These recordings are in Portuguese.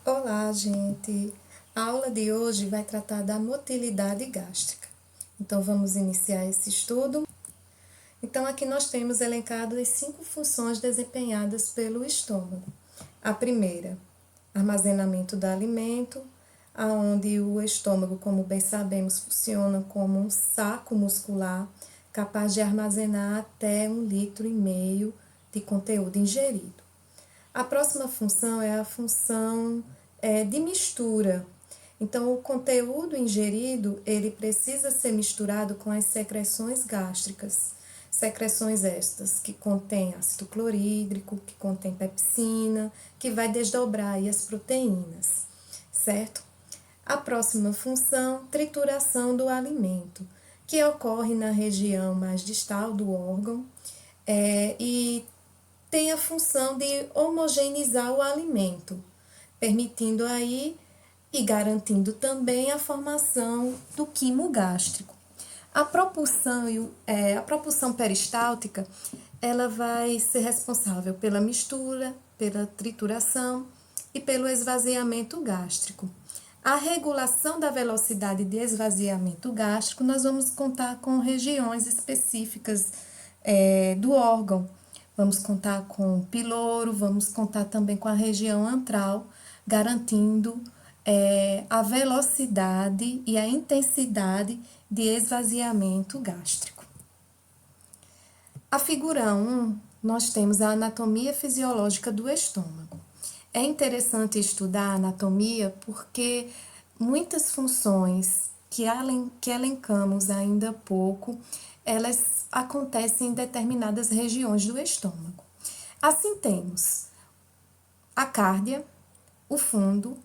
Olá, gente! A aula de hoje vai tratar da motilidade gástrica. Então, vamos iniciar esse estudo. Então, aqui nós temos elencado as 5 funções desempenhadas pelo estômago. A primeira, armazenamento do alimento, aonde o estômago, como bem sabemos, funciona como um saco muscular capaz de armazenar até 1,5 litro de conteúdo ingerido. A próxima função é a função de mistura. Então, o conteúdo ingerido, ele precisa ser misturado com as secreções gástricas. Secreções estas que contêm ácido clorídrico, que contém pepsina, que vai desdobrar aí as proteínas, certo? A próxima função, trituração do alimento, que ocorre na região mais distal do órgão e tem a função de homogeneizar o alimento, permitindo aí e garantindo também a formação do quimo gástrico. A propulsão peristáltica, ela vai ser responsável pela mistura, pela trituração e pelo esvaziamento gástrico. A regulação da velocidade de esvaziamento gástrico, nós vamos contar com regiões específicas do órgão. Vamos contar com o piloro, vamos contar também com a região antral, garantindo a velocidade e a intensidade de esvaziamento gástrico. A figura 1, nós temos a anatomia fisiológica do estômago. É interessante estudar a anatomia porque muitas funções que elencamos ainda há pouco, elas acontecem em determinadas regiões do estômago. Assim temos a cárdia, o fundo,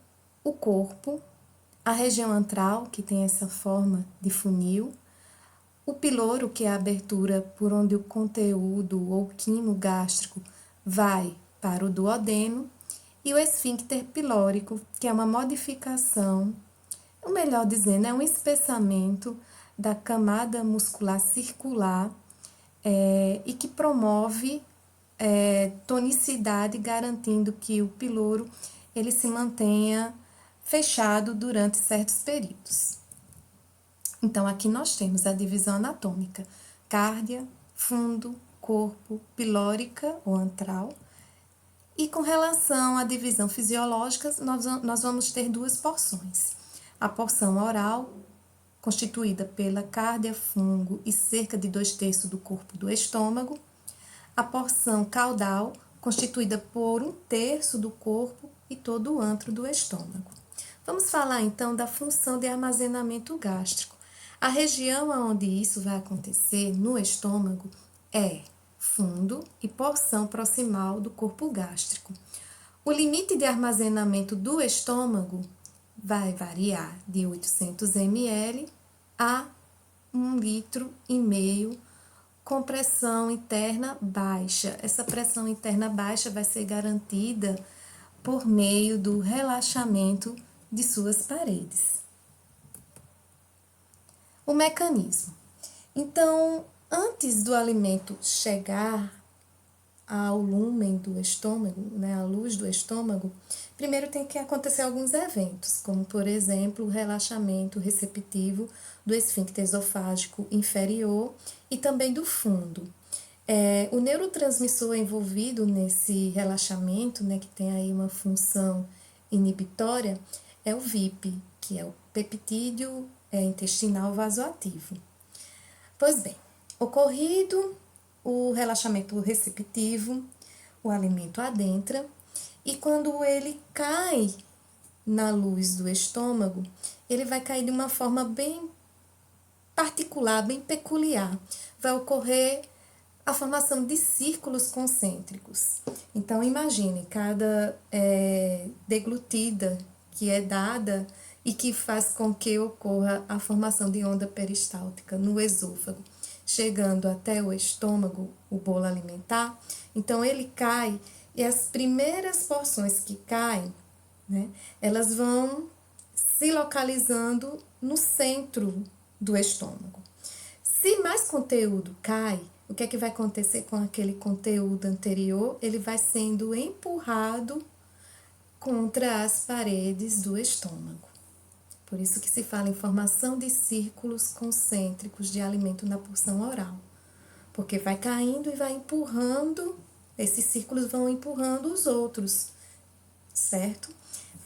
o corpo, a região antral, que tem essa forma de funil, o piloro, que é a abertura por onde o conteúdo ou quimo gástrico vai para o duodeno, e o esfíncter pilórico, que é uma modificação, ou melhor dizendo, é um espessamento da camada muscular circular e que promove tonicidade, garantindo que o piloro ele se mantenha fechado durante certos períodos. Então, aqui nós temos a divisão anatômica: cárdia, fundo, corpo, pilórica ou antral. E com relação à divisão fisiológica, nós vamos ter duas porções. A porção oral, constituída pela cárdia, fungo e cerca de 2/3 do corpo do estômago. A porção caudal, constituída por 1/3 do corpo e todo o antro do estômago. Vamos falar então da função de armazenamento gástrico. A região onde isso vai acontecer no estômago é fundo e porção proximal do corpo gástrico. O limite de armazenamento do estômago vai variar de 800 ml a 1,5 litro, com pressão interna baixa. Essa pressão interna baixa vai ser garantida por meio do relaxamento de suas paredes. O mecanismo. Então, antes do alimento chegar ao lúmen do estômago, à luz do estômago, primeiro tem que acontecer alguns eventos, como, por exemplo, o relaxamento receptivo do esfíncter esofágico inferior e também do fundo. O neurotransmissor envolvido nesse relaxamento, que tem aí uma função inibitória, é o VIP, que é o peptídeo intestinal vasoativo. Pois bem, ocorrido o relaxamento receptivo, o alimento adentra e quando ele cai na luz do estômago, ele vai cair de uma forma bem particular, bem peculiar. Vai ocorrer a formação de círculos concêntricos. Então, imagine, cada deglutida que é dada e que faz com que ocorra a formação de onda peristáltica no esôfago, chegando até o estômago, o bolo alimentar. Então, ele cai e as primeiras porções que caem, elas vão se localizando no centro do estômago. Se mais conteúdo cai, o que é que vai acontecer com aquele conteúdo anterior? Ele vai sendo empurrado contra as paredes do estômago. Por isso que se fala em formação de círculos concêntricos de alimento na porção oral. Porque vai caindo e vai empurrando, esses círculos vão empurrando os outros, certo?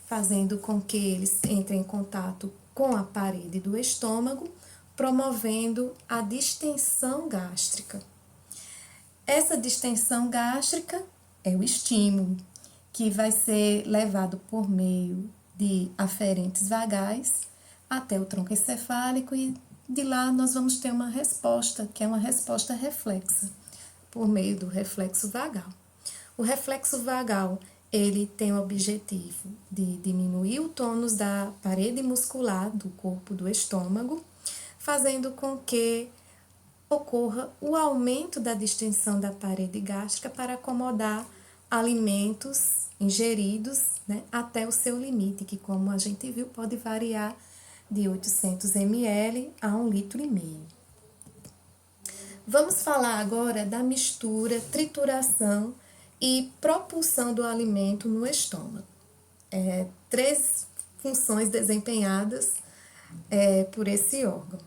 Fazendo com que eles entrem em contato com a parede do estômago, promovendo a distensão gástrica. Essa distensão gástrica é o estímulo, que vai ser levado por meio de aferentes vagais até o tronco encefálico e de lá nós vamos ter uma resposta, que é uma resposta reflexa, por meio do reflexo vagal. O reflexo vagal, ele tem o objetivo de diminuir o tônus da parede muscular do corpo do estômago, fazendo com que ocorra o aumento da distensão da parede gástrica para acomodar alimentos ingeridos, né, até o seu limite, que como a gente viu, pode variar de 800 ml a 1,5 litro. Vamos falar agora da mistura, trituração e propulsão do alimento no estômago. 3 funções desempenhadas por esse órgão.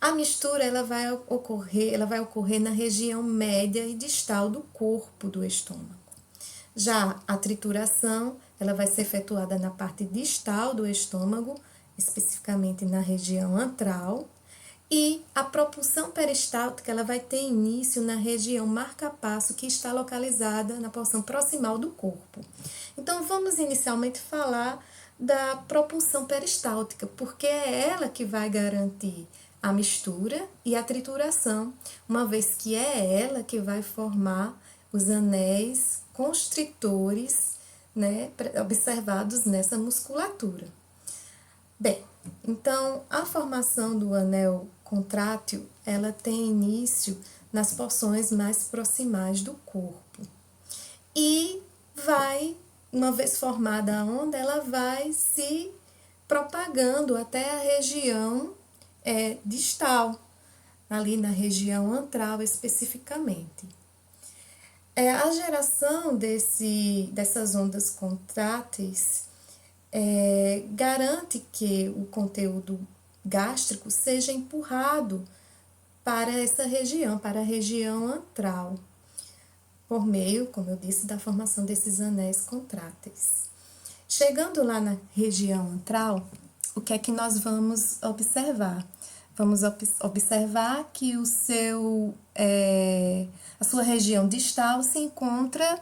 A mistura ela vai ocorrer na região média e distal do corpo do estômago. Já a trituração ela vai ser efetuada na parte distal do estômago, especificamente na região antral, e a propulsão peristáltica ela vai ter início na região marca-passo, que está localizada na porção proximal do corpo. Então, vamos inicialmente falar da propulsão peristáltica, porque é ela que vai garantir a mistura e a trituração, uma vez que é ela que vai formar os anéis constritores, né, observados nessa musculatura. Bem, então a formação do anel contrátil, ela tem início nas porções mais proximais do corpo. E vai, uma vez formada a onda, ela vai se propagando até a região distal, ali na região antral especificamente. A geração dessas ondas contráteis garante que o conteúdo gástrico seja empurrado para essa região, para a região antral, por meio, como eu disse, da formação desses anéis contráteis. Chegando lá na região antral, o que é que nós vamos observar? Vamos observar que a sua região distal se encontra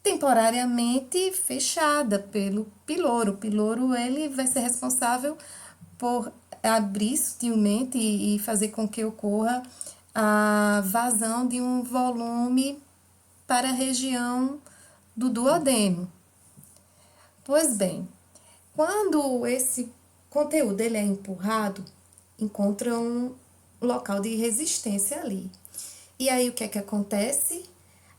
temporariamente fechada pelo piloro. O piloro ele vai ser responsável por abrir sutilmente e fazer com que ocorra a vazão de um volume para a região do duodeno. Pois bem, quando esse conteúdo ele é empurrado, encontra um local de resistência ali. E aí o que é que acontece?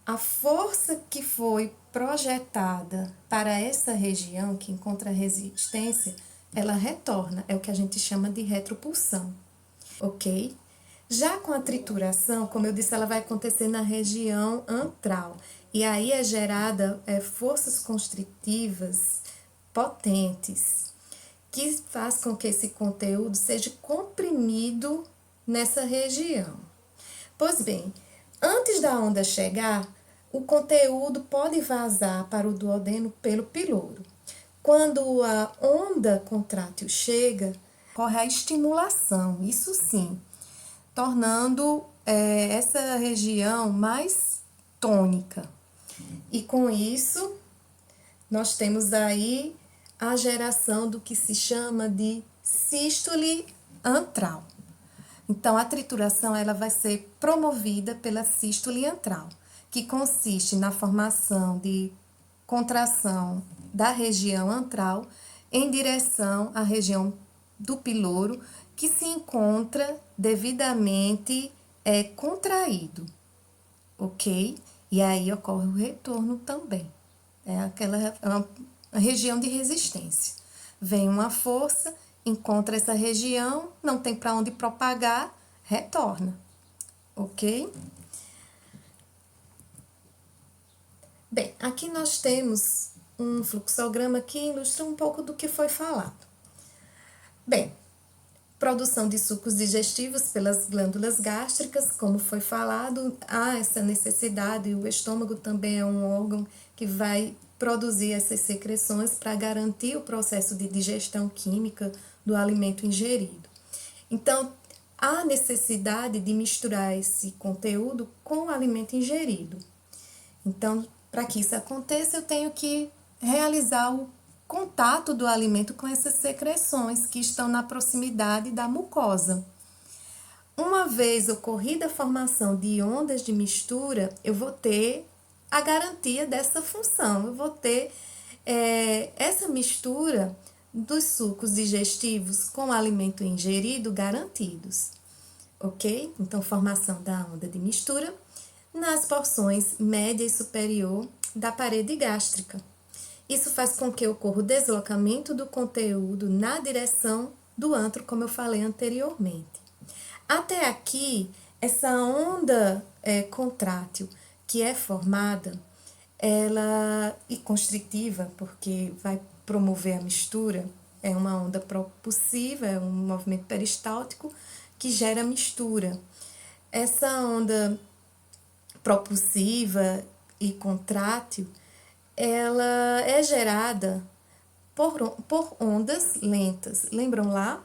A força que foi projetada para essa região que encontra resistência, ela retorna, é o que a gente chama de retropulsão, ok? Já com a trituração, como eu disse, ela vai acontecer na região antral, e aí é gerada forças constritivas potentes, que faz com que esse conteúdo seja comprimido nessa região. Pois bem, antes da onda chegar, o conteúdo pode vazar para o duodeno pelo piloro. Quando a onda contrátil chega, ocorre a estimulação, isso sim, tornando essa região mais tônica. E com isso, nós temos aí a geração do que se chama de sístole antral. Então, a trituração ela vai ser promovida pela sístole antral, que consiste na formação de contração da região antral em direção à região do piloro, que se encontra devidamente contraído, ok? E aí ocorre o retorno também. A região de resistência. Vem uma força, encontra essa região, não tem para onde propagar, retorna, ok? Bem, aqui nós temos um fluxograma que ilustra um pouco do que foi falado. Bem, produção de sucos digestivos pelas glândulas gástricas, como foi falado, há essa necessidade, o estômago também é um órgão que vai produzir essas secreções para garantir o processo de digestão química do alimento ingerido. Então, há necessidade de misturar esse conteúdo com o alimento ingerido. Então, para que isso aconteça, eu tenho que realizar o contato do alimento com essas secreções que estão na proximidade da mucosa. Uma vez ocorrida a formação de ondas de mistura, eu vou ter a garantia dessa função. Eu vou ter essa mistura dos sucos digestivos com o alimento ingerido garantidos, ok? Então, formação da onda de mistura nas porções média e superior da parede gástrica. Isso faz com que ocorra o deslocamento do conteúdo na direção do antro, como eu falei anteriormente. Até aqui, essa onda contrátil que é formada, ela e constritiva, porque vai promover a mistura, é uma onda propulsiva, é um movimento peristáltico que gera mistura. Essa onda propulsiva e contrátil, ela é gerada por ondas lentas. Lembram lá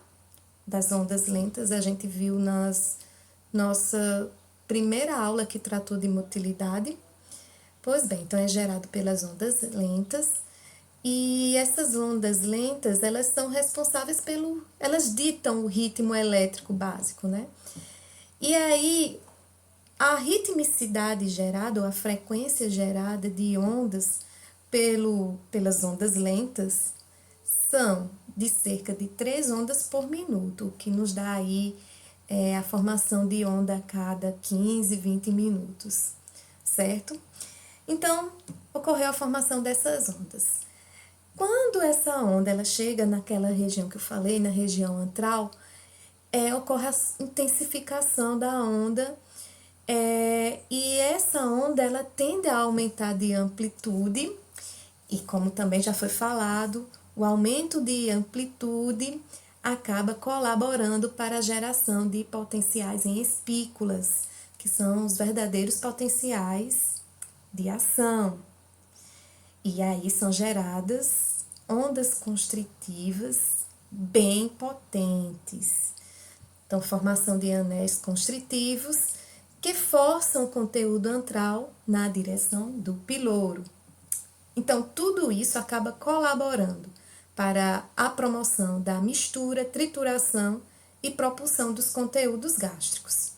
das ondas lentas? A gente viu nossa primeira aula que tratou de motilidade. Pois bem, então é gerado pelas ondas lentas. E essas ondas lentas, elas são responsáveis elas ditam o ritmo elétrico básico, né? E aí, a ritmicidade gerada, ou a frequência gerada de ondas pelas ondas lentas, são de cerca de 3 ondas por minuto, o que nos dá aí a formação de onda a cada 15, 20 minutos, certo? Então, ocorreu a formação dessas ondas. Quando essa onda ela chega naquela região que eu falei, na região antral, ocorre a intensificação da onda, e essa onda ela tende a aumentar de amplitude, e como também já foi falado, o aumento de amplitude acaba colaborando para a geração de potenciais em espículas, que são os verdadeiros potenciais de ação. E aí são geradas ondas constritivas bem potentes. Então, formação de anéis constritivos que forçam o conteúdo antral na direção do piloro. Então, tudo isso acaba colaborando para a promoção da mistura, trituração e propulsão dos conteúdos gástricos.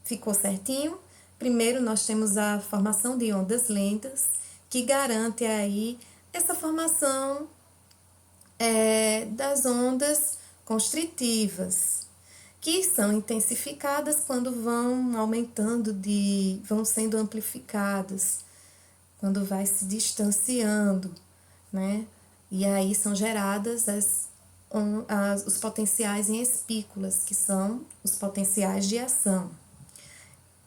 Ficou certinho? Primeiro, nós temos a formação de ondas lentas, que garante aí essa formação das ondas constritivas, que são intensificadas quando vão aumentando, vão sendo amplificadas, quando vai se distanciando, né? E aí são geradas os potenciais em espículas, que são os potenciais de ação,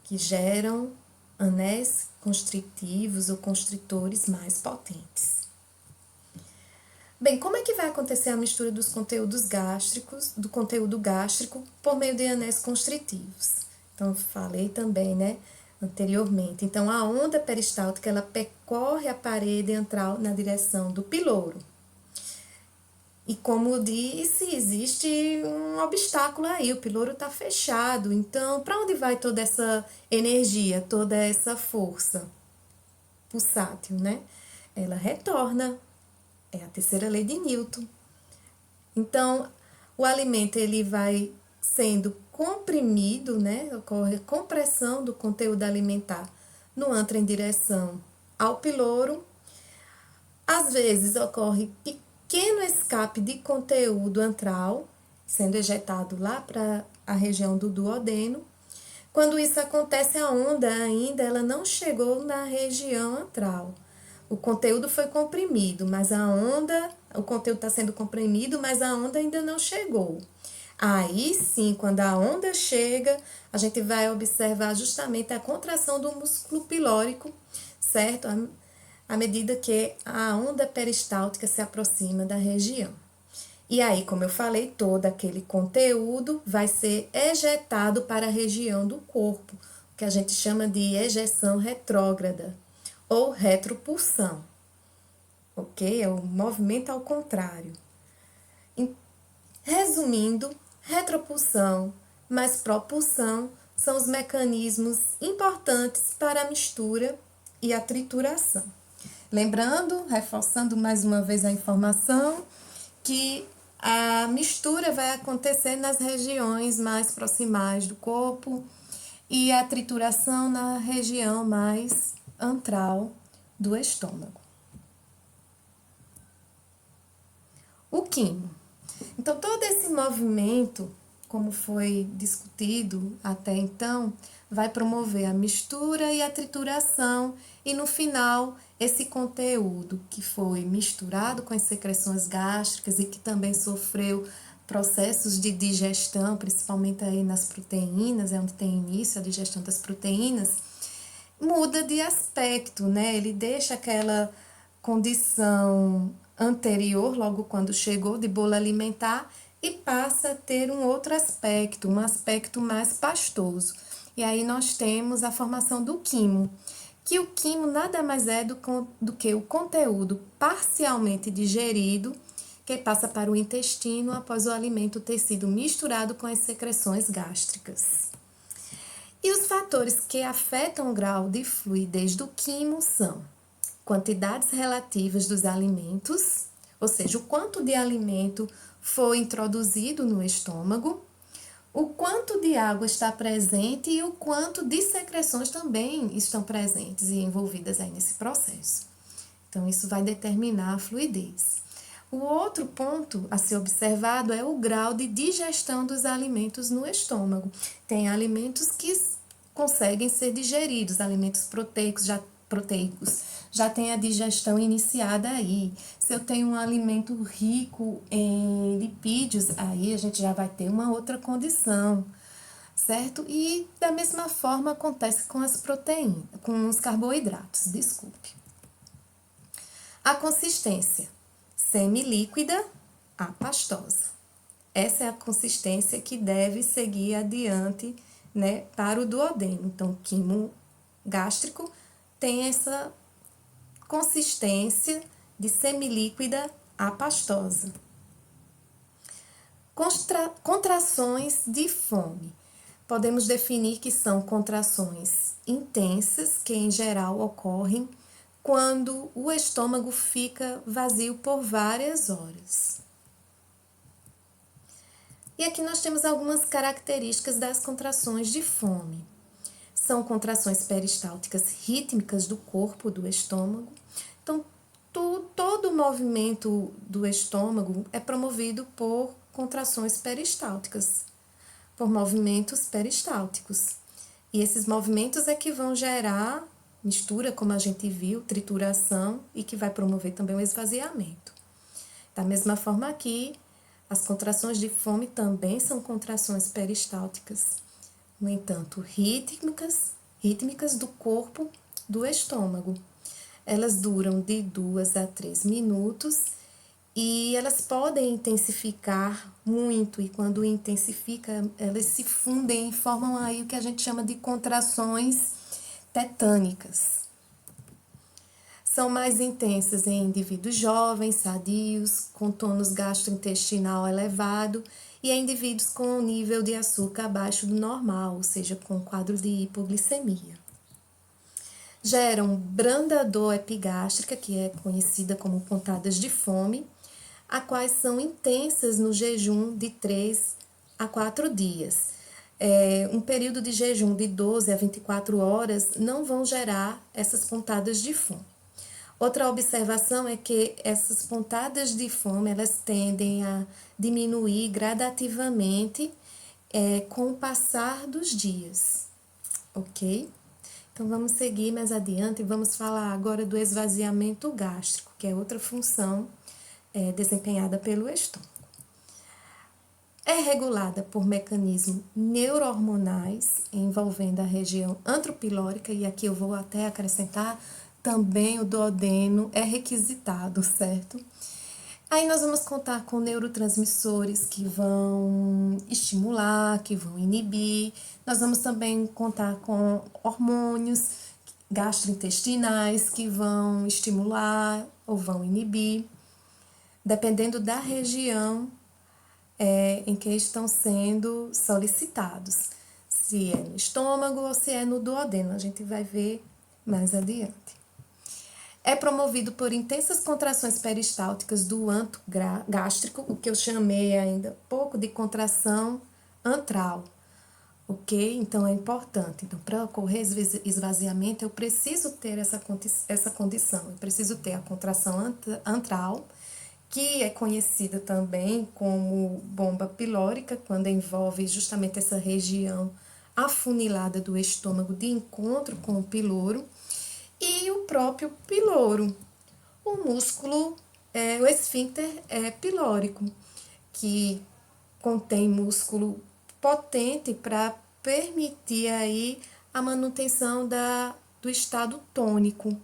que geram anéis constritivos ou constritores mais potentes. Bem, como é que vai acontecer a mistura dos conteúdos gástricos, do conteúdo gástrico, por meio de anéis constritivos? Então, falei também, né, anteriormente. Então, a onda peristáltica, ela percorre a parede antral na direção do piloro. E como disse, existe um obstáculo aí, o piloro está fechado. Então, para onde vai toda essa energia, toda essa força pulsátil, né? Ela retorna, é a terceira lei de Newton. Então, o alimento ele vai sendo comprimido, né? Ocorre compressão do conteúdo alimentar no antro em direção ao piloro. Às vezes ocorre pequeno escape de conteúdo antral, sendo ejetado lá para a região do duodeno. Quando isso acontece, a onda ainda ela não chegou na região antral. O conteúdo foi comprimido, mas o conteúdo está sendo comprimido, mas a onda ainda não chegou. Aí sim, quando a onda chega, a gente vai observar justamente a contração do músculo pilórico, certo? à medida que a onda peristáltica se aproxima da região. E aí, como eu falei, todo aquele conteúdo vai ser ejetado para a região do corpo, que a gente chama de ejeção retrógrada ou retropulsão, ok? É o movimento ao contrário. Resumindo, retropulsão mais propulsão são os mecanismos importantes para a mistura e a trituração. Lembrando, reforçando mais uma vez a informação, que a mistura vai acontecer nas regiões mais proximais do corpo e a trituração na região mais antral do estômago. O quimo. Então, todo esse movimento, como foi discutido até então, vai promover a mistura e a trituração e, no final, esse conteúdo que foi misturado com as secreções gástricas e que também sofreu processos de digestão, principalmente aí nas proteínas, é onde tem início a digestão das proteínas, muda de aspecto, né? Ele deixa aquela condição anterior, logo quando chegou, de bolo alimentar, e passa a ter um outro aspecto, um aspecto mais pastoso. E aí nós temos a formação do quimo, que o quimo nada mais é do que o conteúdo parcialmente digerido que passa para o intestino após o alimento ter sido misturado com as secreções gástricas. E os fatores que afetam o grau de fluidez do quimo são quantidades relativas dos alimentos, ou seja, o quanto de alimento foi introduzido no estômago, o quanto de água está presente e o quanto de secreções também estão presentes e envolvidas aí nesse processo. Então, isso vai determinar a fluidez. O outro ponto a ser observado é o grau de digestão dos alimentos no estômago. Tem alimentos que conseguem ser digeridos, alimentos proteicos já tem a digestão iniciada aí. Se eu tenho um alimento rico em lipídios, aí a gente já vai ter uma outra condição, certo? E da mesma forma acontece com as proteínas, com os carboidratos, desculpe. A consistência semilíquida a pastosa. Essa é a consistência que deve seguir adiante, né, para o duodeno. Então, o quimo gástrico tem essa consistência de semilíquida a pastosa. Contrações de fome. Podemos definir que são contrações intensas, que em geral ocorrem quando o estômago fica vazio por várias horas. E aqui nós temos algumas características das contrações de fome. São contrações peristálticas rítmicas do corpo, do estômago. Então, todo o movimento do estômago é promovido por contrações peristálticas, por movimentos peristálticos. E esses movimentos é que vão gerar mistura, como a gente viu, trituração, e que vai promover também o esvaziamento. Da mesma forma aqui, as contrações de fome também são contrações peristálticas, no entanto, rítmicas do corpo do estômago. Elas duram de 2 a 3 minutos e elas podem intensificar muito, e quando intensifica, elas se fundem e formam aí o que a gente chama de contrações tetânicas. São mais intensas em indivíduos jovens, sadios, com tônus gastrointestinal elevado, e em indivíduos com nível de açúcar abaixo do normal, ou seja, com quadro de hipoglicemia. Geram branda dor epigástrica, que é conhecida como pontadas de fome, a quais são intensas no jejum de 3 a 4 dias. Um período de jejum de 12 a 24 horas não vão gerar essas pontadas de fome. Outra observação é que essas pontadas de fome, elas tendem a diminuir gradativamente com o passar dos dias, ok? Então, vamos seguir mais adiante e vamos falar agora do esvaziamento gástrico, que é outra função desempenhada pelo estômago. É regulada por mecanismos neurohormonais envolvendo a região antropilórica, e aqui eu vou até acrescentar também o duodeno é requisitado, certo? Aí nós vamos contar com neurotransmissores que vão estimular, que vão inibir. Nós vamos também contar com hormônios gastrointestinais que vão estimular ou vão inibir, dependendo da região em que estão sendo solicitados. Se é no estômago ou se é no duodeno, a gente vai ver mais adiante. É promovido por intensas contrações peristálticas do anto gástrico, o que eu chamei ainda pouco de contração antral, ok? Então é importante. Então, para ocorrer esvaziamento, eu preciso ter essa condição. Eu preciso ter a contração antral, que é conhecida também como bomba pilórica, quando envolve justamente essa região afunilada do estômago de encontro com o piloro, e o próprio piloro, o músculo, o esfíncter pilórico, que contém músculo potente para permitir aí a manutenção do estado tônico,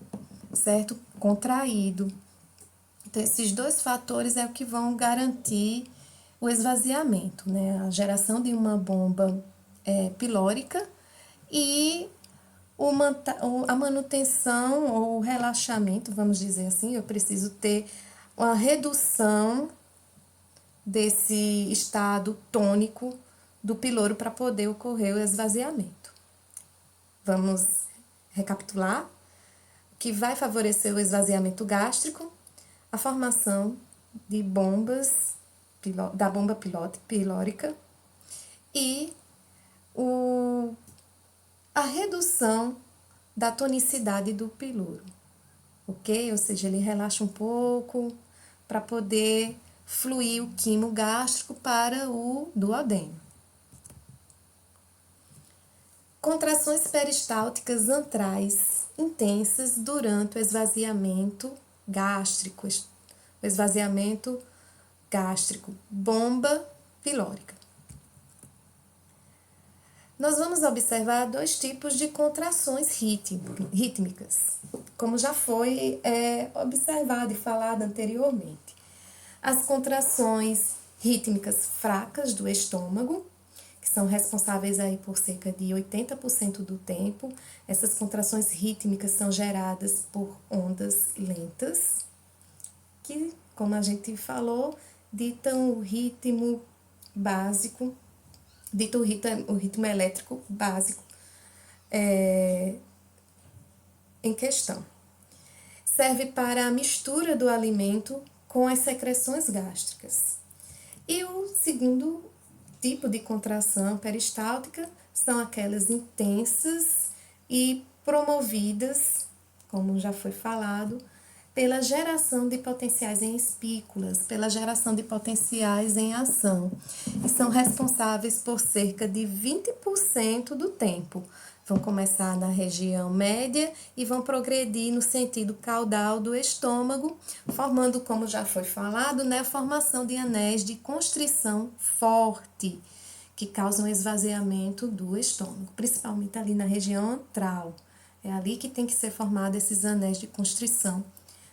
certo? Contraído. Então, esses dois fatores é o que vão garantir o esvaziamento, né? A geração de uma bomba pilórica e a manutenção ou relaxamento, vamos dizer assim. Eu preciso ter uma redução desse estado tônico do piloro para poder ocorrer o esvaziamento. Vamos recapitular? O que vai favorecer o esvaziamento gástrico? A formação de bombas, da bomba pilórica e a redução da tonicidade do piloro, ok? Ou seja, ele relaxa um pouco para poder fluir o quimo gástrico para o duodeno. Contrações peristálticas antrais intensas durante o esvaziamento gástrico, bomba pilórica. Nós vamos observar dois tipos de contrações rítmicas, como já foi observado e falado anteriormente. As contrações rítmicas fracas do estômago, que são responsáveis aí por cerca de 80% do tempo. Essas contrações rítmicas são geradas por ondas lentas, que, como a gente falou, ditam o ritmo básico, o ritmo elétrico básico em questão. Serve para a mistura do alimento com as secreções gástricas. E o segundo tipo de contração peristáltica são aquelas intensas e promovidas, como já foi falado, pela geração de potenciais em espículas, pela geração de potenciais em ação, e são responsáveis por cerca de 20% do tempo. Vão começar na região média e vão progredir no sentido caudal do estômago, formando, como já foi falado, né, a formação de anéis de constrição forte, que causam esvaziamento do estômago, principalmente ali na região antral. É ali que tem que ser formado esses anéis de constrição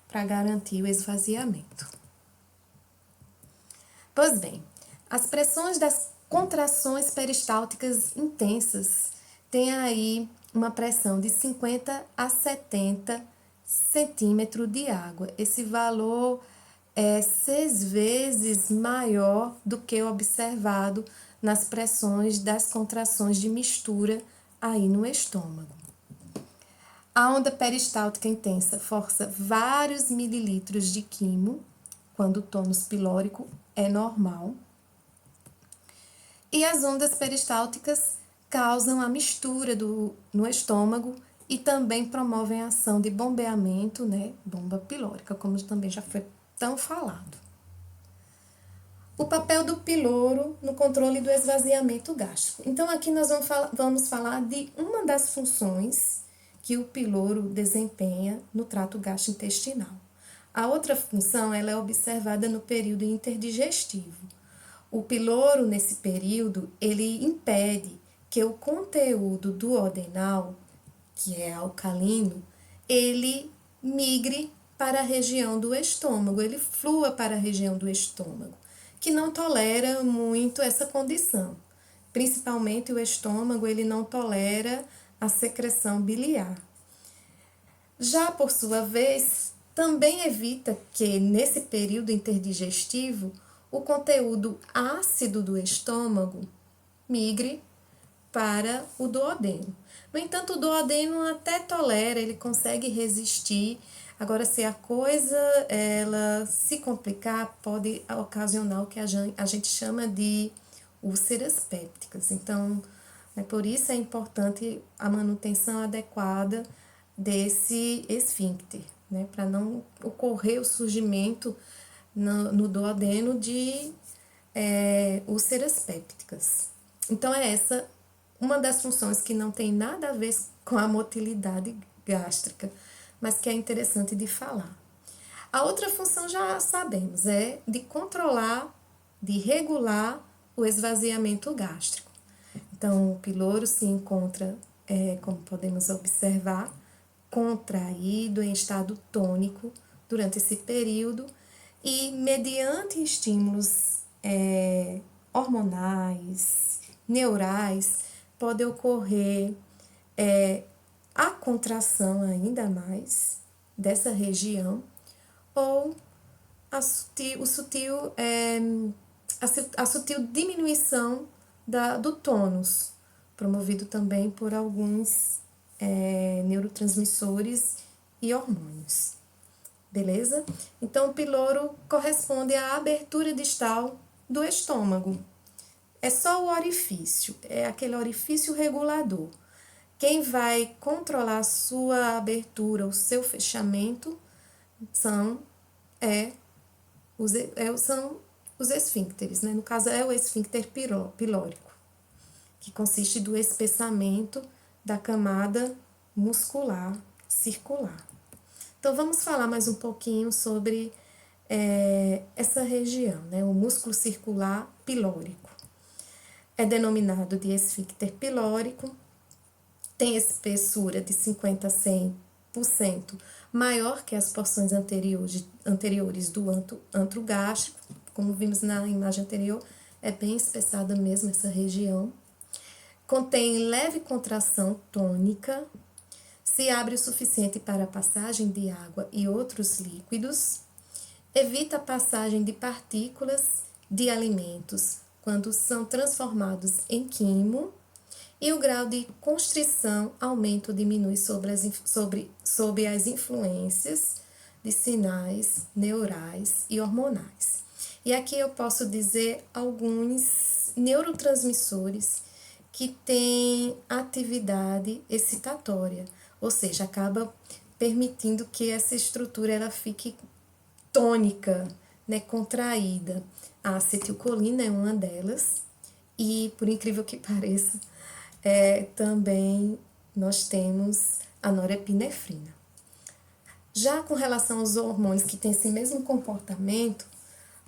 para garantir o esvaziamento. Pois bem, as pressões das contrações peristálticas intensas têm aí uma pressão de 50 a 70 centímetros de água. Esse valor é 6 vezes maior do que o observado nas pressões das contrações de mistura aí no estômago. A onda peristáltica intensa força vários mililitros de quimo, quando o tônus pilórico é normal. E as ondas peristálticas causam a mistura no estômago e também promovem a ação de bombeamento, né, bomba pilórica, como também já foi tão falado. O papel do piloro no controle do esvaziamento gástrico. Então, aqui nós vamos falar de uma das funções que o piloro desempenha no trato gastrointestinal. A outra função ela é observada no período interdigestivo. O piloro, nesse período, ele impede que o conteúdo duodenal, que é alcalino, ele migre para a região do estômago, ele flua para a região do estômago, que não tolera muito essa condição. Principalmente o estômago, ele não tolera a secreção biliar. Já por sua vez, também evita que nesse período interdigestivo o conteúdo ácido do estômago migre para o duodeno. No entanto, o duodeno até tolera, ele consegue resistir. Agora, se a coisa ela se complicar, pode ocasionar o que a gente chama de úlceras pépticas. Então, por isso é importante a manutenção adequada desse esfíncter, né, para não ocorrer o surgimento no duodeno de úlceras pépticas. Então, é essa uma das funções que não tem nada a ver com a motilidade gástrica, mas que é interessante de falar. A outra função já sabemos, é de controlar, de regular o esvaziamento gástrico. Então, o piloro se encontra, como podemos observar, contraído em estado tônico durante esse período e mediante estímulos hormonais, neurais, pode ocorrer a contração ainda mais dessa região ou a sutil diminuição do tônus, promovido também por alguns neurotransmissores e hormônios. Beleza? Então, o piloro corresponde à abertura distal do estômago. É só o orifício, é aquele orifício regulador. Quem vai controlar a sua abertura, o seu fechamento, são os esfíncteres, né? No caso, é o esfíncter pilórico, que consiste do espessamento da camada muscular circular. Então, vamos falar mais um pouquinho sobre essa região, né? O músculo circular pilórico. É denominado de esfíncter pilórico, tem espessura de 50 a 100% maior que as porções anteriores do antro gástrico. Como vimos na imagem anterior, é bem espessada mesmo essa região. Contém leve contração tônica, se abre o suficiente para a passagem de água e outros líquidos, evita a passagem de partículas de alimentos quando são transformados em quimo, e o grau de constrição aumenta ou diminui sob as influências de sinais neurais e hormonais. E aqui eu posso dizer alguns neurotransmissores que têm atividade excitatória, ou seja, acaba permitindo que essa estrutura ela fique tônica, né, contraída. A acetilcolina é uma delas e, por incrível que pareça, também nós temos a norepinefrina. Já com relação aos hormônios que têm esse mesmo comportamento,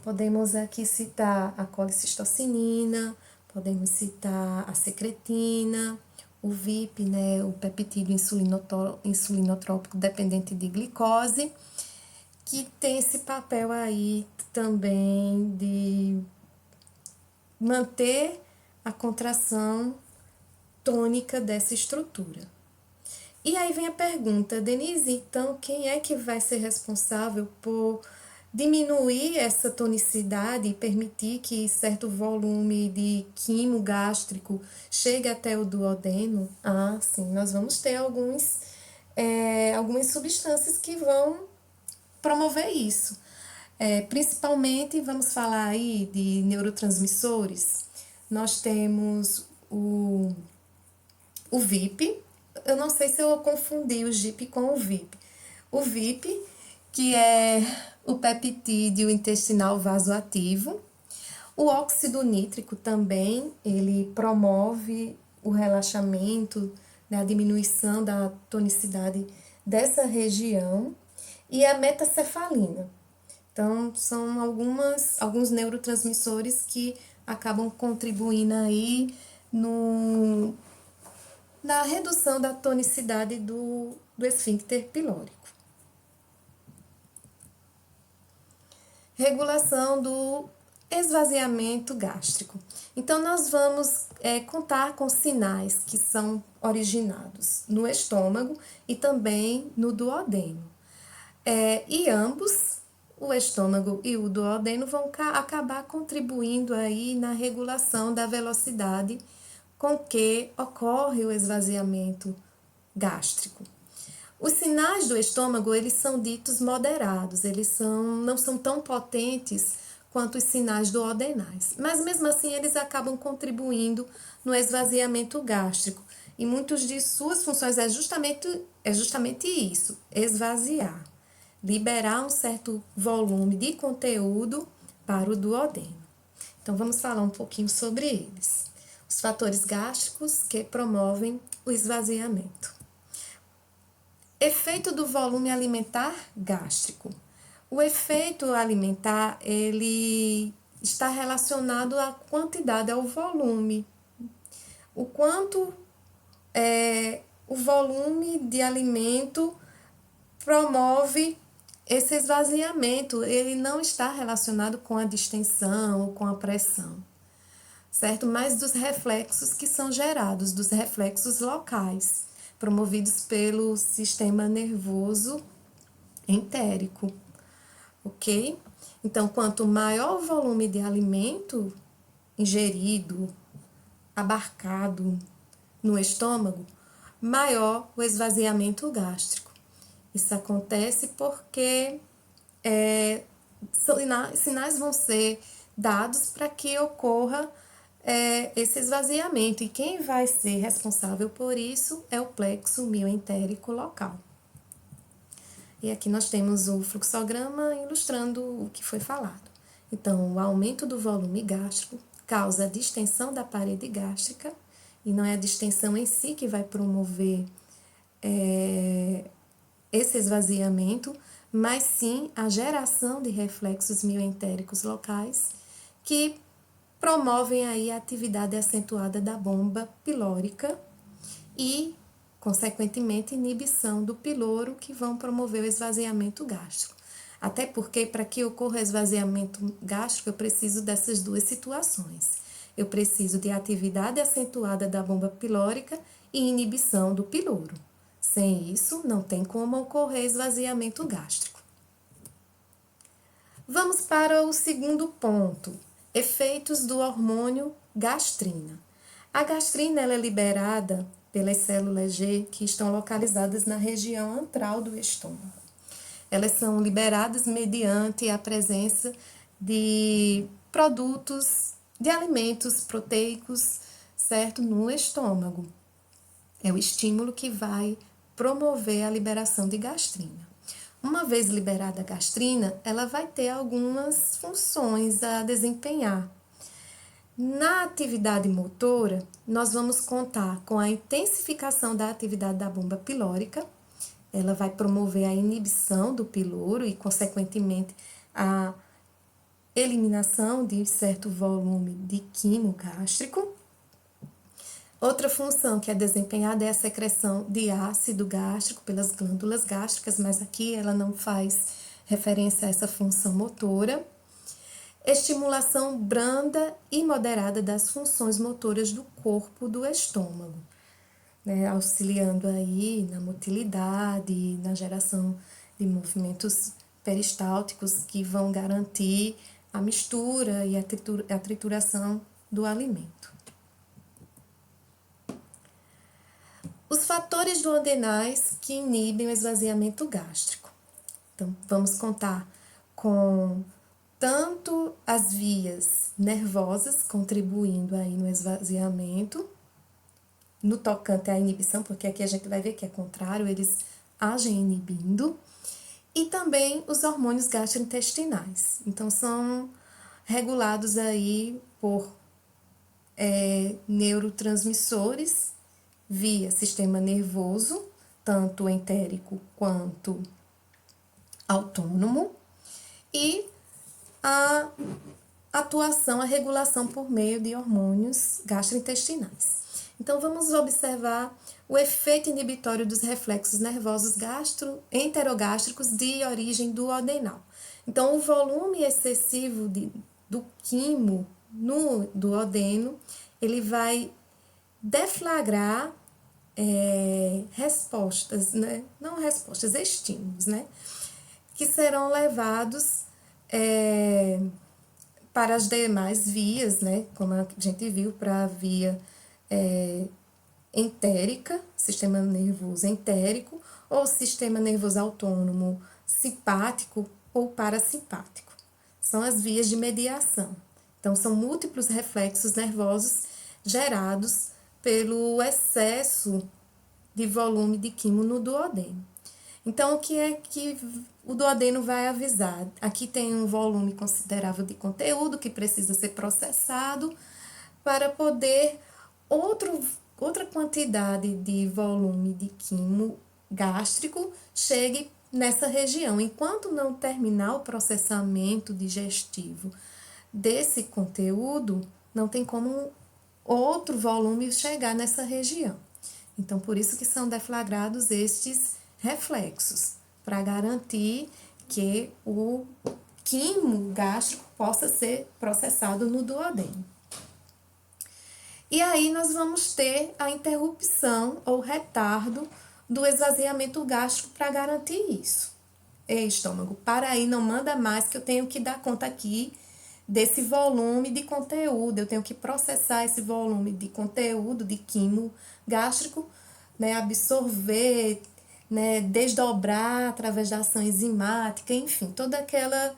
podemos aqui citar a colicistocinina, podemos citar a secretina, o VIP, né, o peptídeo insulinotrópico dependente de glicose, que tem esse papel aí também de manter a contração tônica dessa estrutura. E aí vem a pergunta, Denise, então quem é que vai ser responsável por diminuir essa tonicidade e permitir que certo volume de quimo gástrico chegue até o duodeno? Ah, sim, nós vamos ter algumas substâncias que vão promover isso. Principalmente, vamos falar aí de neurotransmissores. Nós temos o VIP, eu não sei se eu confundi o GIP com o VIP. O VIP, que é o peptídeo intestinal vasoativo. O óxido nítrico também, ele promove o relaxamento, né, a diminuição da tonicidade dessa região. E a metacefalina. Então, são alguns neurotransmissores que acabam contribuindo aí na redução da tonicidade do esfíncter pilórico. regulação do esvaziamento gástrico. Então, nós vamos contar com sinais que são originados no estômago e também no duodeno. E ambos, o estômago e o duodeno, vão acabar contribuindo aí na regulação da velocidade com que ocorre o esvaziamento gástrico. Os sinais do estômago, eles são ditos moderados, não são tão potentes quanto os sinais duodenais, mas mesmo assim eles acabam contribuindo no esvaziamento gástrico, e muitas de suas funções é justamente isso, esvaziar, liberar um certo volume de conteúdo para o duodeno. Então vamos falar um pouquinho sobre eles. Os fatores gástricos que promovem o esvaziamento. Efeito do volume alimentar gástrico. O efeito alimentar, ele está relacionado à quantidade, ao volume. O quanto o volume de alimento promove esse esvaziamento. Ele não está relacionado com a distensão ou com a pressão, certo? Mas dos reflexos que são gerados, dos reflexos locais, promovidos pelo sistema nervoso entérico, ok? Então, quanto maior o volume de alimento ingerido, abarcado no estômago, maior o esvaziamento gástrico. Isso acontece porque sinais vão ser dados para que ocorra esse esvaziamento, e quem vai ser responsável por isso é o plexo mioentérico local. E aqui nós temos o fluxograma ilustrando o que foi falado. Então, o aumento do volume gástrico causa a distensão da parede gástrica, e não é a distensão em si que vai promover esse esvaziamento, mas sim a geração de reflexos mioentéricos locais que promovem aí a atividade acentuada da bomba pilórica e, consequentemente, inibição do piloro, que vão promover o esvaziamento gástrico. Até porque, para que ocorra esvaziamento gástrico, eu preciso dessas duas situações. Eu preciso de atividade acentuada da bomba pilórica e inibição do piloro. Sem isso, não tem como ocorrer esvaziamento gástrico. Vamos para o segundo ponto. Efeitos do hormônio gastrina. A gastrina ela é liberada pelas células G que estão localizadas na região antral do estômago. Elas são liberadas mediante a presença de produtos, de alimentos proteicos, certo? No estômago. É o estímulo que vai promover a liberação de gastrina. Uma vez liberada a gastrina, ela vai ter algumas funções a desempenhar. Na atividade motora, nós vamos contar com a intensificação da atividade da bomba pilórica. Ela vai promover a inibição do piloro e, consequentemente, a eliminação de certo volume de quimo gástrico. Outra função que é desempenhada é a secreção de ácido gástrico pelas glândulas gástricas, mas aqui ela não faz referência a essa função motora. Estimulação branda e moderada das funções motoras do corpo do estômago, né, auxiliando aí na motilidade, na geração de movimentos peristálticos que vão garantir a mistura e a trituração do alimento. Os fatores duodenais que inibem o esvaziamento gástrico. Então, vamos contar com tanto as vias nervosas contribuindo aí no esvaziamento, no tocante à inibição, porque aqui a gente vai ver que é contrário, eles agem inibindo, e também os hormônios gastrointestinais. Então, são regulados aí por neurotransmissores via sistema nervoso, tanto entérico quanto autônomo, e a atuação, a regulação por meio de hormônios gastrointestinais. Então, vamos observar o efeito inibitório dos reflexos nervosos enterogástricos de origem duodenal. Então, o volume excessivo do quimo no duodeno, ele vai deflagrar respostas, né? Não respostas, estímulos, né? Que serão levados para as demais vias, né? Como a gente viu, para a via entérica, sistema nervoso entérico, ou sistema nervoso autônomo simpático ou parasimpático. São as vias de mediação. Então, são múltiplos reflexos nervosos gerados pelo excesso de volume de quimo no duodeno. Então, o que é que o duodeno vai avisar? Aqui tem um volume considerável de conteúdo que precisa ser processado para poder outra quantidade de volume de quimo gástrico chegue nessa região. Enquanto não terminar o processamento digestivo desse conteúdo, não tem como outro volume chegar nessa região. Então, por isso que são deflagrados estes reflexos, para garantir que o quimo gástrico possa ser processado no duodeno. E aí nós vamos ter a interrupção ou retardo do esvaziamento gástrico para garantir isso. Ei, estômago, para aí, não manda mais que eu tenho que dar conta aqui desse volume de conteúdo, eu tenho que processar esse volume de conteúdo, de quimo gástrico, né, absorver, né, desdobrar através da ação enzimática, enfim, toda aquela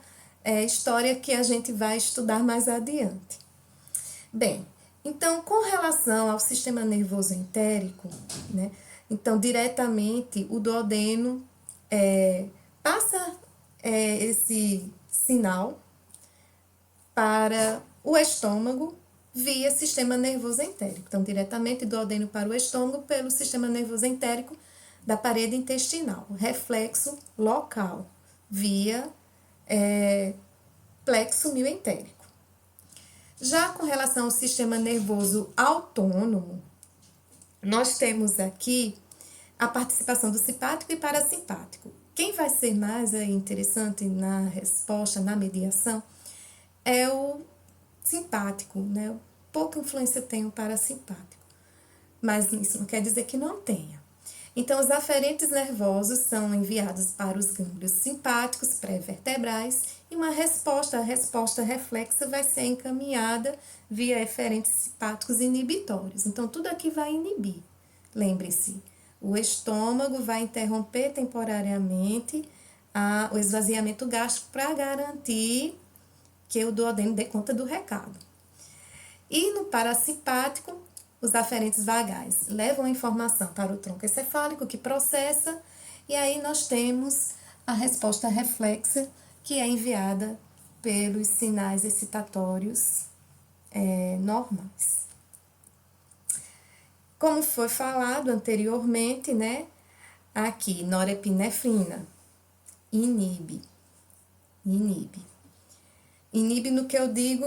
história que a gente vai estudar mais adiante. Bem, então, com relação ao sistema nervoso entérico, né, então, diretamente, o duodeno passa esse sinal para o estômago via sistema nervoso entérico. Então, diretamente do duodeno para o estômago pelo sistema nervoso entérico da parede intestinal. Reflexo local via plexo mioentérico. Já com relação ao sistema nervoso autônomo, nós temos aqui a participação do simpático e parasimpático. Quem vai ser mais interessante na resposta, na mediação, é o simpático, né? Pouca influência tem o parasimpático, mas isso não quer dizer que não tenha. Então, os aferentes nervosos são enviados para os gânglios simpáticos pré-vertebrais e a resposta reflexa vai ser encaminhada via eferentes simpáticos inibitórios. Então, tudo aqui vai inibir. Lembre-se, o estômago vai interromper temporariamente o esvaziamento gástrico para garantir que o duodeno dê conta do recado. E no parasimpático, os aferentes vagais levam a informação para o tronco encefálico, que processa, e aí nós temos a resposta reflexa, que é enviada pelos sinais excitatórios normais. Como foi falado anteriormente, né? Aqui, norepinefrina, inibe. Inibe no que eu digo,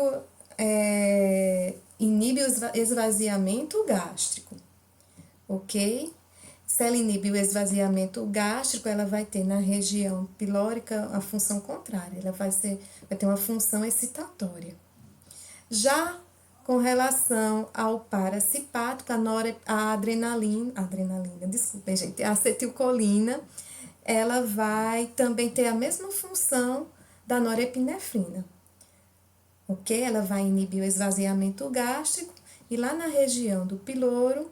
inibe o esvaziamento gástrico, ok? Se ela inibe o esvaziamento gástrico, ela vai ter na região pilórica a função contrária, ela vai ter uma função excitatória. Já com relação ao parasimpático, a acetilcolina, ela vai também ter a mesma função da norepinefrina, ok? Ela vai inibir o esvaziamento gástrico e lá na região do piloro,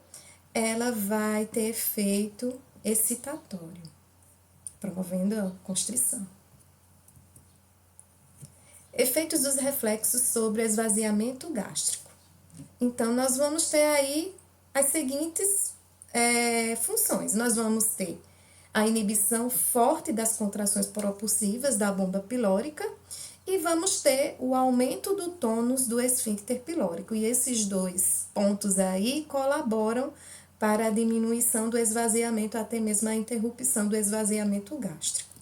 ela vai ter efeito excitatório, promovendo a constrição. Efeitos dos reflexos sobre o esvaziamento gástrico. Então, nós vamos ter aí as seguintes funções. Nós vamos ter a inibição forte das contrações propulsivas da bomba pilórica e vamos ter o aumento do tônus do esfíncter pilórico. E esses dois pontos aí colaboram para a diminuição do esvaziamento, até mesmo a interrupção do esvaziamento gástrico.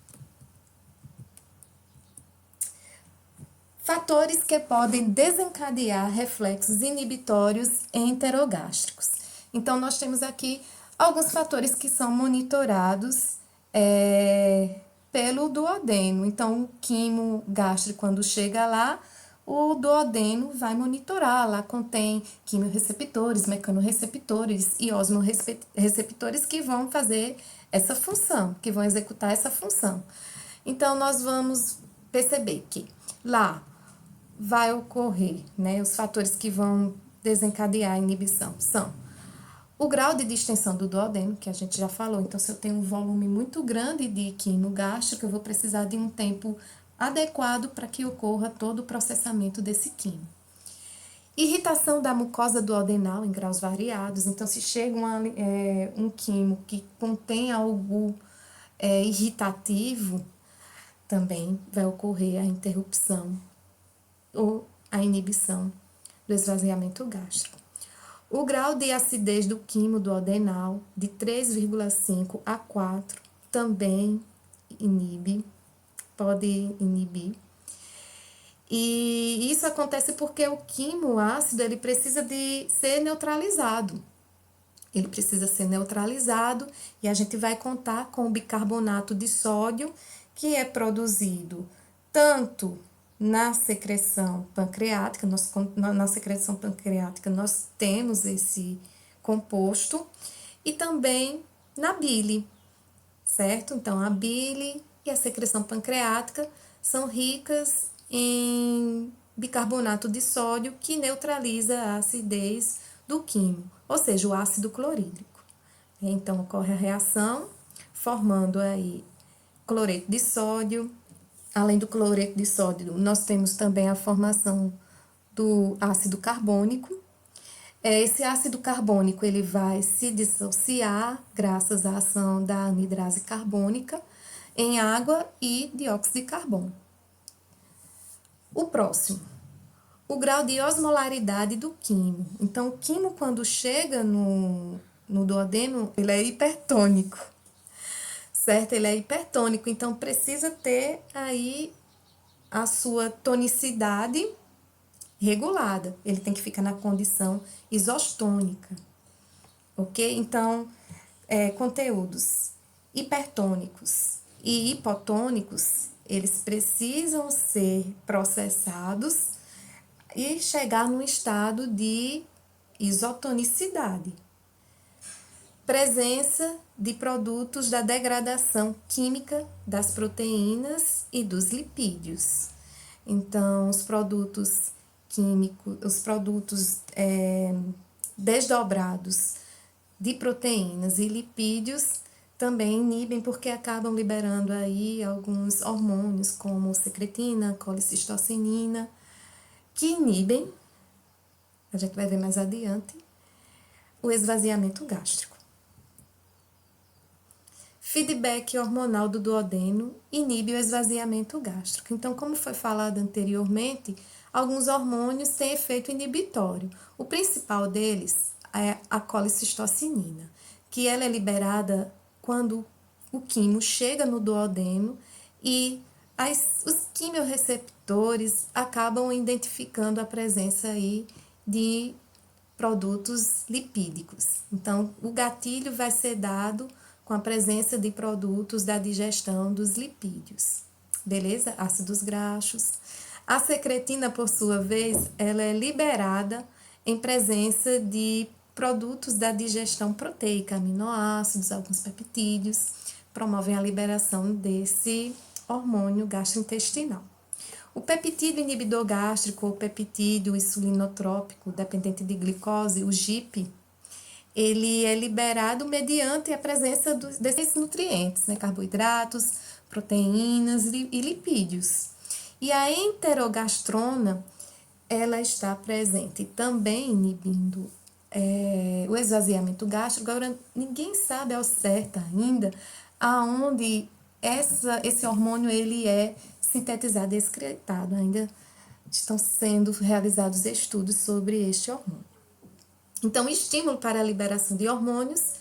Fatores que podem desencadear reflexos inibitórios enterogástricos. Então, nós temos aqui alguns fatores que são monitorados pelo duodeno. Então, o quimo gástrico, quando chega lá, o duodeno vai monitorar. Lá contém quimiorreceptores, mecanorreceptores e osmorreceptores que vão fazer essa função, que vão executar essa função. Então, nós vamos perceber que lá vai ocorrer, né, os fatores que vão desencadear a inibição são o grau de distensão do duodeno, que a gente já falou. Então, se eu tenho um volume muito grande de quimo gástrico, eu vou precisar de um tempo adequado para que ocorra todo o processamento desse quimo. Irritação da mucosa duodenal em graus variados. Então, se chega um quimo que contém algo irritativo, também vai ocorrer a interrupção ou a inibição do esvaziamento gástrico. O grau de acidez do quimo duodenal, de 3,5 a 4, também pode inibir. E isso acontece porque o quimo ácido, ele precisa de ser neutralizado. Ele precisa ser neutralizado e a gente vai contar com o bicarbonato de sódio, que é produzido tanto na secreção pancreática. Na secreção pancreática nós temos esse composto e também na bile, certo? Então, a bile e a secreção pancreática são ricas em bicarbonato de sódio, que neutraliza a acidez do quimo, ou seja, o ácido clorídrico. Então, ocorre a reação formando aí cloreto de sódio. Além do cloreto de sódio, nós temos também a formação do ácido carbônico. Esse ácido carbônico, ele vai se dissociar graças à ação da anidrase carbônica em água e dióxido de carbono. O próximo, o grau de osmolaridade do quimo. Então, o quimo, quando chega no duodeno, ele é hipertônico, certo? Ele é hipertônico, então precisa ter aí a sua tonicidade regulada. Ele tem que ficar na condição isostônica, ok? Então, conteúdos hipertônicos e hipotônicos, eles precisam ser processados e chegar num estado de isotonicidade. Presença de produtos da degradação química das proteínas e dos lipídios. Então, os produtos químicos, os produtos desdobrados de proteínas e lipídios também inibem, porque acabam liberando aí alguns hormônios, como secretina, colicistocinina, que inibem, a gente vai ver mais adiante, o esvaziamento gástrico. Feedback hormonal do duodeno inibe o esvaziamento gástrico. Então, como foi falado anteriormente, alguns hormônios têm efeito inibitório. O principal deles é a colicistocinina, que ela é liberada quando o quimo chega no duodeno e os quimiorreceptores acabam identificando a presença aí de produtos lipídicos. Então, o gatilho vai ser dado com a presença de produtos da digestão dos lipídios, beleza? Ácidos graxos. A secretina, por sua vez, ela é liberada em presença de produtos da digestão proteica, aminoácidos, alguns peptídeos, promovem a liberação desse hormônio gastrointestinal. O peptídeo inibidor gástrico, ou peptídeo insulinotrópico dependente de glicose, o GIP, ele é liberado mediante a presença desses nutrientes, né? Carboidratos, proteínas e lipídios. E a enterogastrona, ela está presente também inibindo o esvaziamento gástrico. Agora, ninguém sabe ao certo ainda aonde esse hormônio ele é sintetizado e excretado. Ainda estão sendo realizados estudos sobre este hormônio. Então, estímulo para a liberação de hormônios,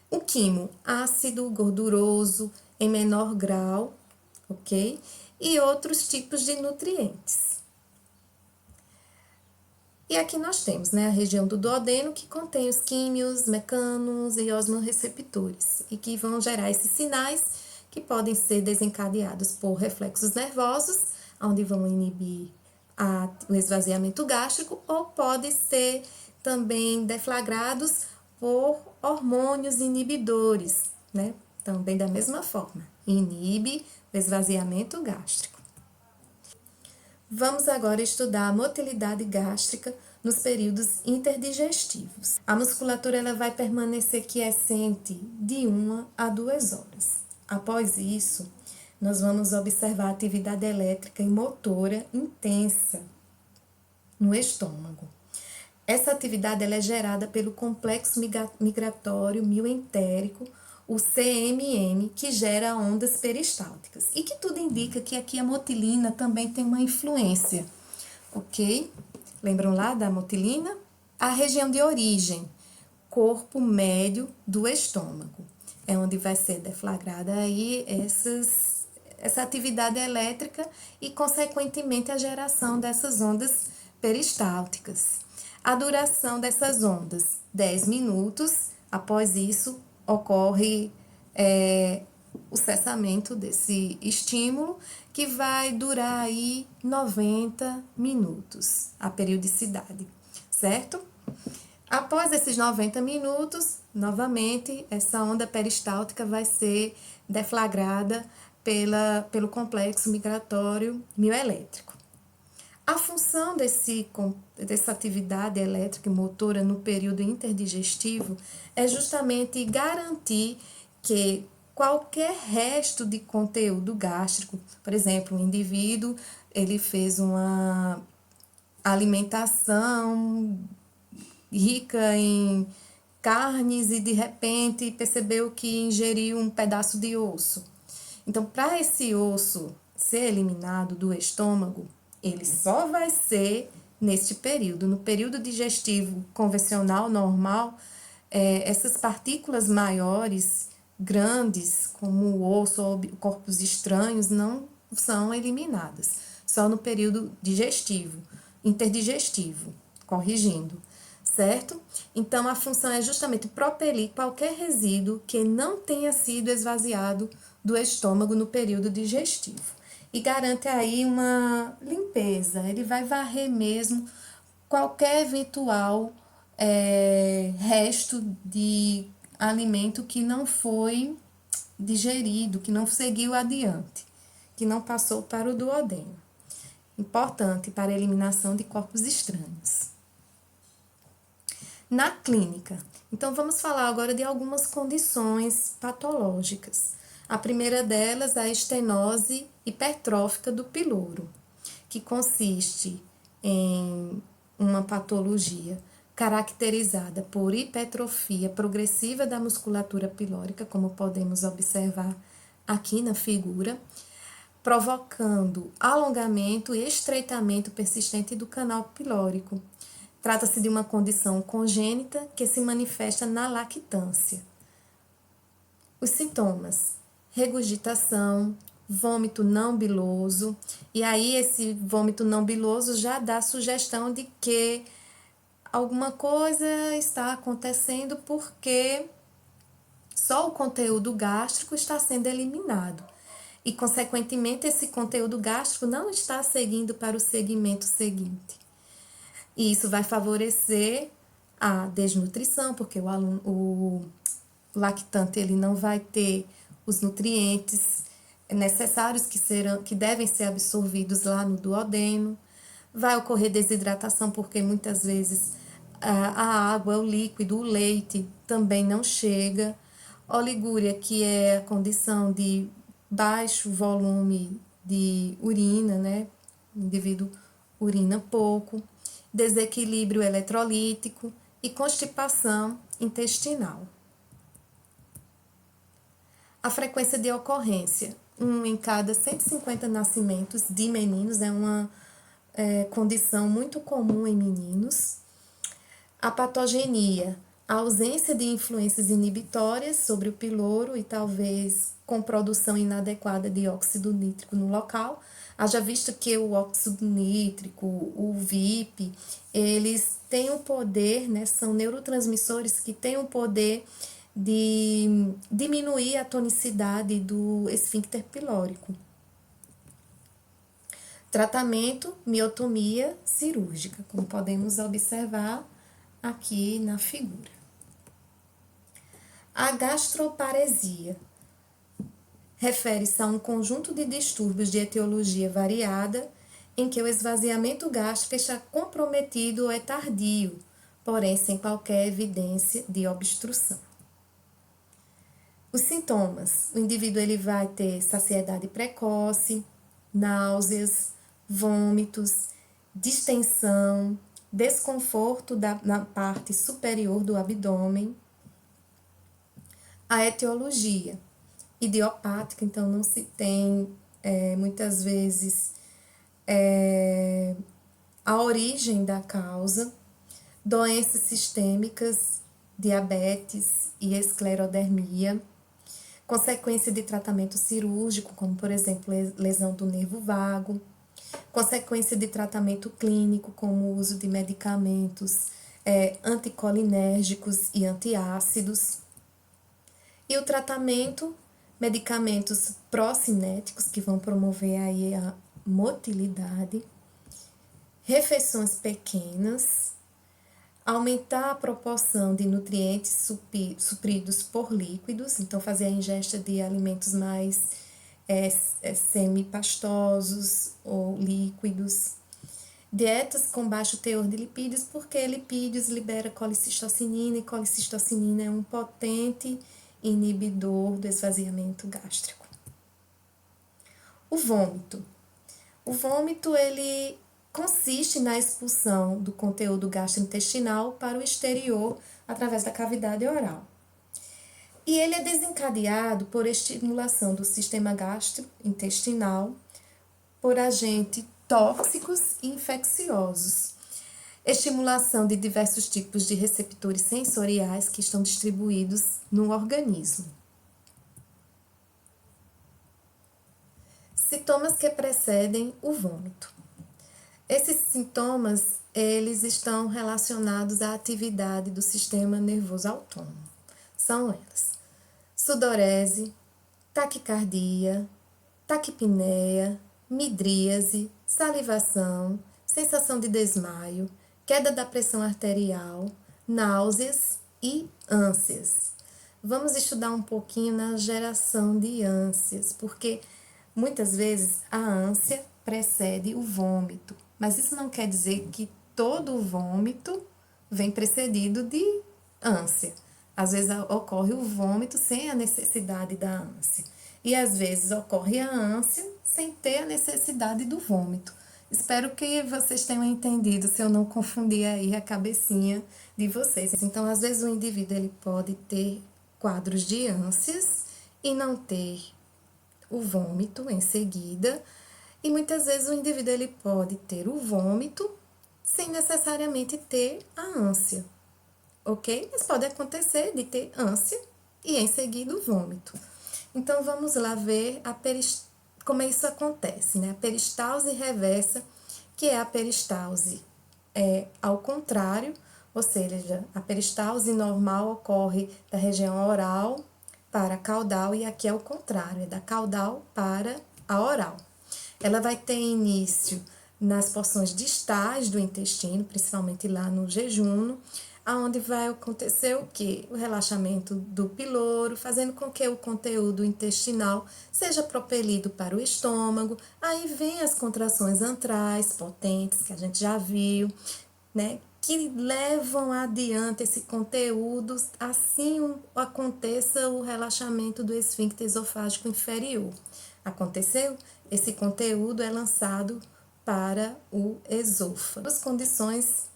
o quimo ácido, gorduroso, em menor grau, ok? E outros tipos de nutrientes. E aqui nós temos, né, a região do duodeno, que contém os químios, mecanos e osmorreceptores, e que vão gerar esses sinais que podem ser desencadeados por reflexos nervosos, onde vão inibir o esvaziamento gástrico, ou pode ser também deflagrados por hormônios inibidores, né? Também da mesma forma, inibe o esvaziamento gástrico. Vamos agora estudar a motilidade gástrica nos períodos interdigestivos. A musculatura ela vai permanecer quiescente de 1 a 2 horas. Após isso, nós vamos observar a atividade elétrica e motora intensa no estômago. Essa atividade ela é gerada pelo complexo migratório mioentérico, o CMM, que gera ondas peristálticas. E que tudo indica que aqui a motilina também tem uma influência, ok? Lembram lá da motilina? A região de origem, corpo médio do estômago, é onde vai ser deflagrada aí essa atividade elétrica e, consequentemente, a geração dessas ondas peristálticas. A duração dessas ondas, 10 minutos. Após isso, ocorre o cessamento desse estímulo, que vai durar aí 90 minutos, a periodicidade, certo? Após esses 90 minutos, novamente, essa onda peristáltica vai ser deflagrada pelo complexo migratório mioelétrico. A função dessa atividade elétrica e motora no período interdigestivo é justamente garantir que qualquer resto de conteúdo gástrico, por exemplo, o indivíduo ele fez uma alimentação rica em carnes e de repente percebeu que ingeriu um pedaço de osso. Então, para esse osso ser eliminado do estômago, ele só vai ser neste período. No período digestivo convencional, normal, essas partículas maiores, grandes, como o osso ou corpos estranhos, não são eliminadas. Só no período digestivo, interdigestivo, corrigindo, certo? Então, a função é justamente propelir qualquer resíduo que não tenha sido esvaziado do estômago no período digestivo. E garante aí uma limpeza, ele vai varrer mesmo qualquer eventual resto de alimento que não foi digerido, que não seguiu adiante, que não passou para o duodeno. Importante para a eliminação de corpos estranhos. Na clínica, então vamos falar agora de algumas condições patológicas. A primeira delas é a estenose hipertrófica do piloro, que consiste em uma patologia caracterizada por hipertrofia progressiva da musculatura pilórica, como podemos observar aqui na figura, provocando alongamento e estreitamento persistente do canal pilórico. Trata-se de uma condição congênita que se manifesta na lactância. Os sintomas: regurgitação, vômito não biloso, e aí esse vômito não biloso já dá sugestão de que alguma coisa está acontecendo porque só o conteúdo gástrico está sendo eliminado e, consequentemente, esse conteúdo gástrico não está seguindo para o segmento seguinte. E isso vai favorecer a desnutrição, porque o lactante ele não vai ter os nutrientes necessários que devem ser absorvidos lá no duodeno. Vai ocorrer desidratação, porque muitas vezes a água, o líquido, o leite também não chega. Oligúria, que é a condição de baixo volume de urina, né? O indivíduo urina pouco. Desequilíbrio eletrolítico e constipação intestinal. A frequência de ocorrência: 1 em cada 150 nascimentos de meninos, é uma condição muito comum em meninos. A patogenia: a ausência de influências inibitórias sobre o piloro e talvez com produção inadequada de óxido nítrico no local. Haja visto que o óxido nítrico, o VIP, eles têm o poder, né, são neurotransmissores que têm o poder de diminuir a tonicidade do esfíncter pilórico. Tratamento, miotomia cirúrgica, como podemos observar aqui na figura. A gastroparesia refere-se a um conjunto de distúrbios de etiologia variada em que o esvaziamento gástrico está comprometido ou é tardio, porém sem qualquer evidência de obstrução. Os sintomas: o indivíduo ele vai ter saciedade precoce, náuseas, vômitos, distensão, desconforto na parte superior do abdômen. A etiologia: idiopática, então não se tem muitas vezes a origem da causa. Doenças sistêmicas, diabetes e esclerodermia. Consequência de tratamento cirúrgico, como por exemplo lesão do nervo vago. Consequência de tratamento clínico, como o uso de medicamentos anticolinérgicos e antiácidos. E o tratamento, medicamentos procinéticos, que vão promover aí a motilidade. Refeições pequenas. Aumentar a proporção de nutrientes supridos por líquidos, então fazer a ingesta de alimentos mais semipastosos ou líquidos. Dietas com baixo teor de lipídios, porque lipídios libera colicistocinina e colicistocinina é um potente inibidor do esvaziamento gástrico. O vômito. O vômito, ele consiste na expulsão do conteúdo gastrointestinal para o exterior através da cavidade oral. E ele é desencadeado por estimulação do sistema gastrointestinal por agentes tóxicos e infecciosos. Estimulação de diversos tipos de receptores sensoriais que estão distribuídos no organismo. Sintomas que precedem o vômito. Esses sintomas, eles estão relacionados à atividade do sistema nervoso autônomo. São elas: sudorese, taquicardia, taquipneia, midríase, salivação, sensação de desmaio, queda da pressão arterial, náuseas e ânsias. Vamos estudar um pouquinho na geração de ânsias, porque muitas vezes a ânsia precede o vômito. Mas isso não quer dizer que todo vômito vem precedido de ânsia. Às vezes ocorre o vômito sem a necessidade da ânsia. E às vezes ocorre a ânsia sem ter a necessidade do vômito. Espero que vocês tenham entendido, se eu não confundir aí a cabecinha de vocês. Então, às vezes o indivíduo ele pode ter quadros de ânsias e não ter o vômito em seguida. E muitas vezes o indivíduo ele pode ter o vômito sem necessariamente ter a ânsia, ok? Mas pode acontecer de ter ânsia e em seguida o vômito. Então, vamos lá ver como isso acontece, né? A peristalse reversa, que é a peristalse ao contrário, ou seja, a peristalse normal ocorre da região oral para a caudal e aqui é o contrário, é da caudal para a oral. Ela vai ter início nas porções distais do intestino, principalmente lá no jejum, aonde vai acontecer o quê? O relaxamento do piloro, fazendo com que o conteúdo intestinal seja propelido para o estômago. Aí vem as contrações antrais potentes, que a gente já viu, né? Que levam adiante esse conteúdo, assim aconteça o relaxamento do esfíncter esofágico inferior. Aconteceu? Esse conteúdo é lançado para o esôfago.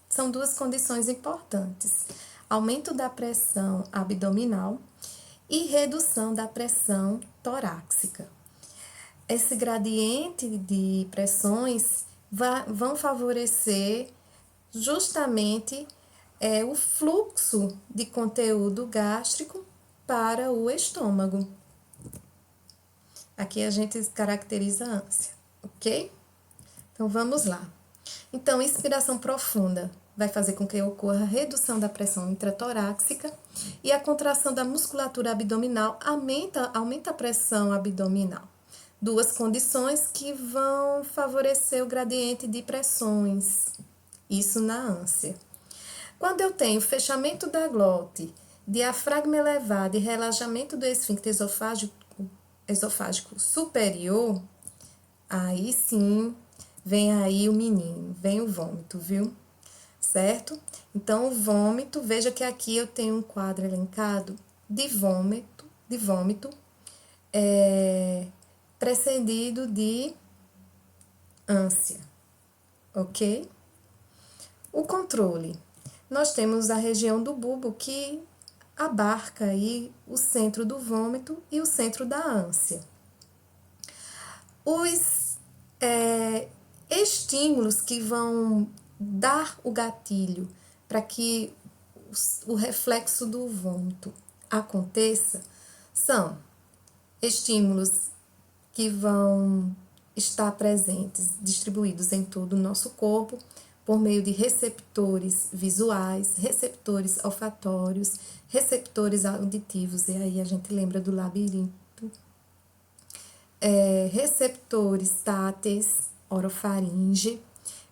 São duas condições importantes: aumento da pressão abdominal e redução da pressão torácica. Esse gradiente de pressões vão favorecer justamente o fluxo de conteúdo gástrico para o estômago. Aqui a gente caracteriza a ânsia, ok? Então, vamos lá. Então, inspiração profunda. vai fazer com que ocorra a redução da pressão intratorácica e a contração da musculatura abdominal aumenta a pressão abdominal. Duas condições que vão favorecer o gradiente de pressões, isso na ânsia. Quando eu tenho fechamento da glote, diafragma elevado e relaxamento do esfíncter esofágico superior, aí sim, vem aí o menino, vem o vômito, viu? Certo? Então, o vômito, veja que aqui eu tenho um quadro elencado de vômito, precedido de ânsia, ok? O controle. Nós temos a região do bulbo que abarca aí o centro do vômito e o centro da ânsia. Os estímulos que vão dar o gatilho para que o reflexo do vômito aconteça são estímulos que vão estar presentes, distribuídos em todo o nosso corpo, por meio de receptores visuais, receptores olfatórios, receptores auditivos, e aí a gente lembra do labirinto, receptores táteis, orofaringe,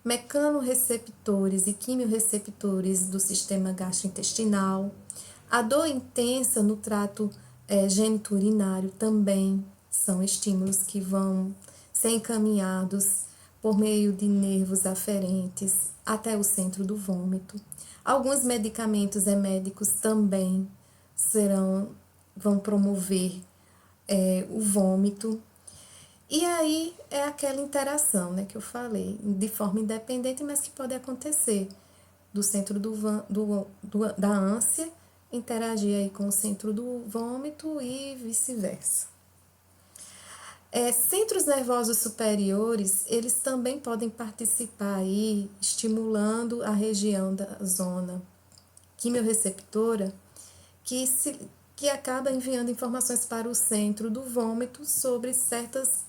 mecanorreceptores e quimiorreceptores do sistema gastrointestinal. A dor intensa no trato geniturinário também são estímulos que vão ser encaminhados por meio de nervos aferentes até o centro do vômito. Alguns medicamentos emédicos também vão promover o vômito. E aí é aquela interação, né, que eu falei, de forma independente, mas que pode acontecer do centro da ânsia, interagir aí com o centro do vômito e vice-versa. Centros nervosos superiores, eles também podem participar aí, estimulando a região da zona quimiorreceptora, que acaba enviando informações para o centro do vômito sobre certas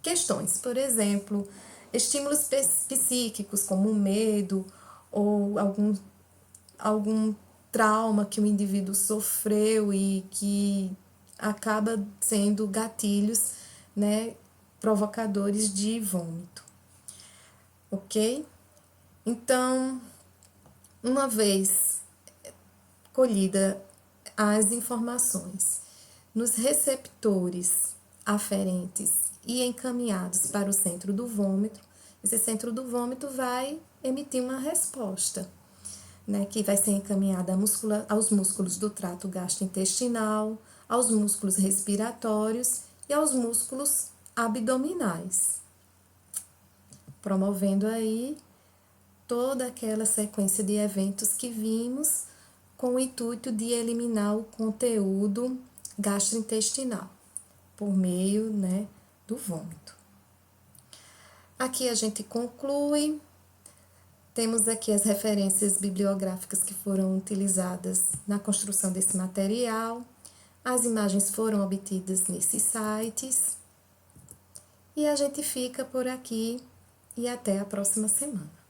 questões. Por exemplo, estímulos psíquicos, como o medo ou algum trauma que o indivíduo sofreu e que acaba sendo gatilhos, né, provocadores de vômito, ok? Então, uma vez colhida as informações nos receptores aferentes e encaminhados para o centro do vômito, esse centro do vômito vai emitir uma resposta, né, que vai ser encaminhada aos músculos do trato gastrointestinal, aos músculos respiratórios e aos músculos abdominais, promovendo aí toda aquela sequência de eventos que vimos com o intuito de eliminar o conteúdo gastrointestinal por meio, né, do vômito. Aqui a gente conclui. Temos aqui as referências bibliográficas que foram utilizadas na construção desse material. As imagens foram obtidas nesses sites. E a gente fica por aqui e até a próxima semana.